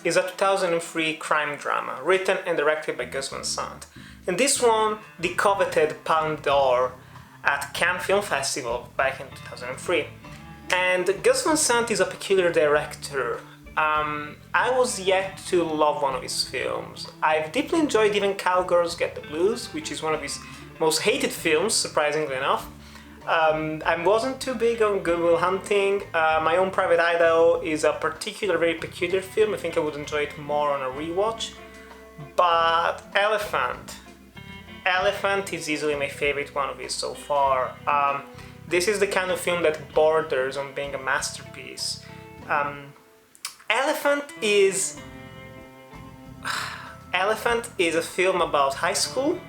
is a 2003 crime drama written and directed by Gus Van Sant. And this won the coveted Palme d'Or at Cannes Film Festival back in 2003. And Gus Van Sant is a peculiar director. I was yet to love one of his films. I've deeply enjoyed even Cowgirls Get the Blues, which is one of his most hated films, surprisingly enough. I wasn't too big on Good Will Hunting. My Own Private Idaho is a very peculiar film. I think I would enjoy it more on a rewatch. But Elephant is easily my favorite one of his so far. This is the kind of film that borders on being a masterpiece. Elephant is a film about high school.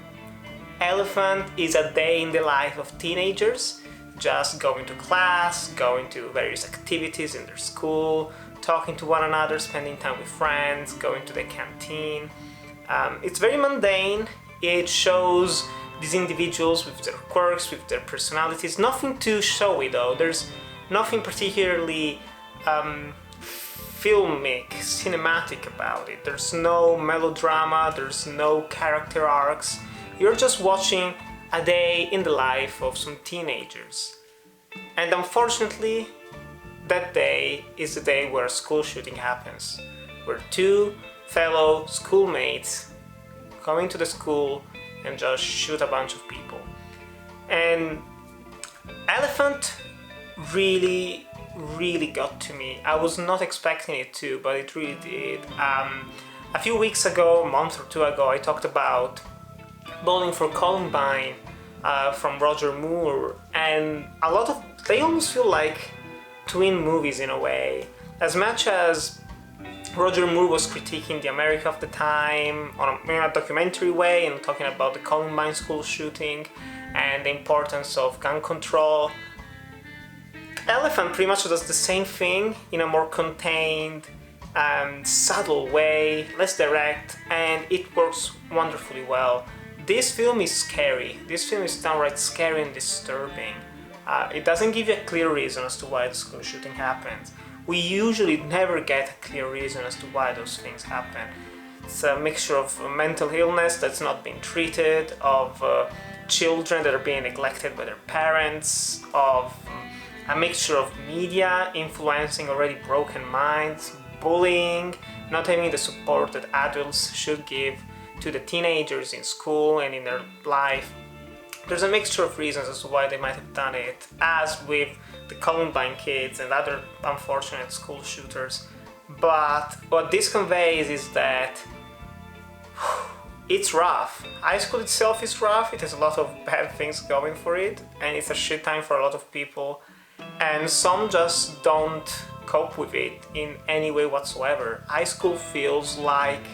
Elephant is a day in the life of teenagers, just going to class, going to various activities in their school, talking to one another, spending time with friends, going to the canteen. It's very mundane. It shows these individuals with their quirks, with their personalities. Nothing too showy though. There's nothing particularly filmic, cinematic about it. There's no melodrama, there's no character arcs. You're just watching a day in the life of some teenagers. And unfortunately, that day is the day where a school shooting happens, where two fellow schoolmates come into the school and just shoot a bunch of people. And Elephant really got to me. I was not expecting it to, but it really did. A few weeks ago, a month or two ago, I talked about Bowling for Columbine from Roger Moore, and they almost feel like twin movies in a way. As much as Roger Moore was critiquing the America of the time in a documentary way and talking about the Columbine school shooting and the importance of gun control, Elephant pretty much does the same thing in a more contained and subtle way, less direct, and it works wonderfully well. This film is scary. This film is downright scary and disturbing. It doesn't give you a clear reason as to why the school shooting happened. We usually never get a clear reason as to why those things happen. It's a mixture of mental illness that's not being treated, of children that are being neglected by their parents, of a mixture of media influencing already broken minds, bullying, not having the support that adults should give to the teenagers in school and in their life. There's a mixture of reasons as to why they might have done it, as with the Columbine kids and other unfortunate school shooters. But what this conveys is that it's rough. High school itself is rough. It has a lot of bad things going for it, and it's a shit time for a lot of people. And some just don't cope with it in any way whatsoever. High school feels like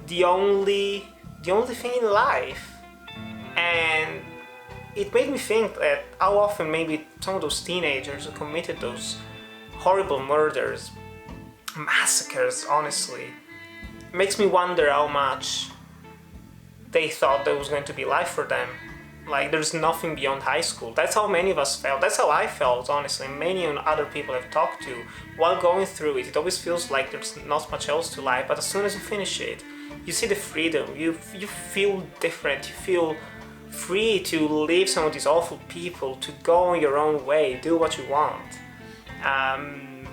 the only thing in life. And it made me think that how often maybe some of those teenagers who committed those horrible murders, massacres, honestly, makes me wonder how much they thought there was going to be life for them. Like, there's nothing beyond high school. That's how many of us felt. That's how I felt, honestly. Many other people I've talked to, while going through it, it always feels like there's not much else to life. But as soon as you finish it, you see the freedom. You feel different. You feel free to leave some of these awful people, to go your own way, do what you want.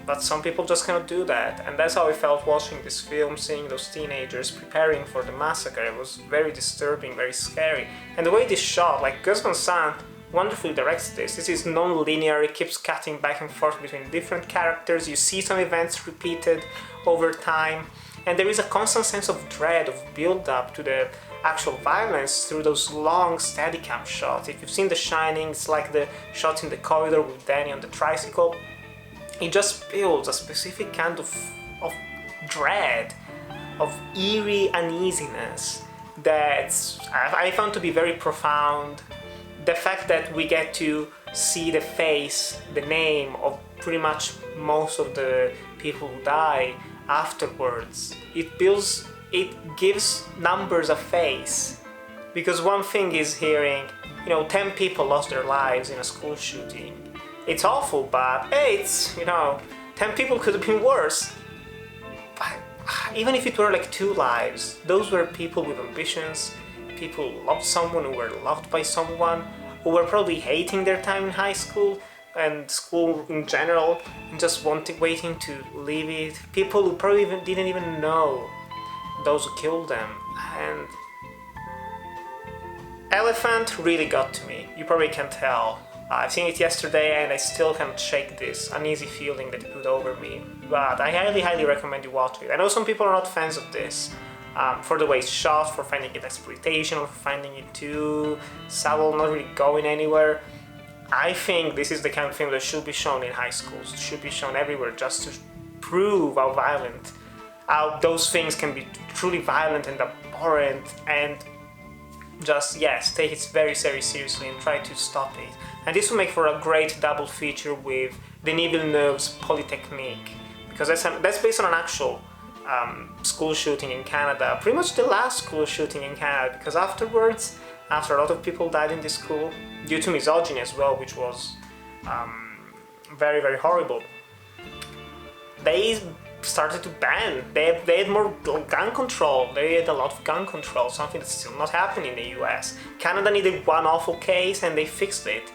But some people just cannot do that, and that's how I felt watching this film, seeing those teenagers preparing for the massacre. It was very disturbing, very scary. And the way it is shot, like Gus Van Sant wonderfully directs this. This is non-linear, it keeps cutting back and forth between different characters. You see some events repeated over time, and there is a constant sense of dread, of build-up to the actual violence through those long Steadicam shots. If you've seen The Shining, it's like the shots in the corridor with Danny on the tricycle. It just builds a specific kind of dread, of eerie uneasiness that I found to be very profound. The fact that we get to see the face, the name of pretty much most of the people who die afterwards, it gives numbers a face. Because one thing is hearing, 10 people lost their lives in a school shooting. It's awful, but hey, 10 people could have been worse. But even if it were like two lives, those were people with ambitions, people who loved someone, who were loved by someone, who were probably hating their time in high school and school in general, and just waiting to leave it. People who probably didn't even know those who killed them. And Elephant really got to me. You probably can tell. I've seen it yesterday and I still can't shake this uneasy feeling that it put over me. But I highly recommend you watch it. I know some people are not fans of this, for the way it's shot, for finding it exploitational, for finding it too subtle, not really going anywhere. I think this is the kind of film that should be shown in high schools, should be shown everywhere, just to prove how violent, how those things can be truly violent and abhorrent, and just, yes, take it very seriously and try to stop it. And this will make for a great double feature with Denis Villeneuve's Polytechnique, because that's based on an actual school shooting in Canada, pretty much the last school shooting in Canada, because afterwards, after a lot of people died in this school, due to misogyny as well, which was very horrible, they started to ban, they had more gun control, they had a lot of gun control, something that's still not happening in the US. Canada needed one awful case and they fixed it.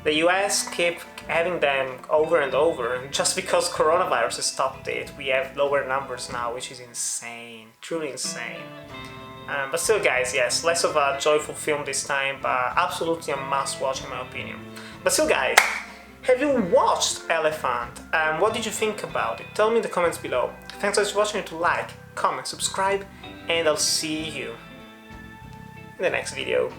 The US kept having them over and over, and just because coronavirus has stopped it, we have lower numbers now, which is insane, truly insane. But still, guys, yes, less of a joyful film this time, but absolutely a must-watch in my opinion. But still, guys, have you watched Elephant? What did you think about it? Tell me in the comments below. Thanks for watching. To like, comment, subscribe, and I'll see you in the next video.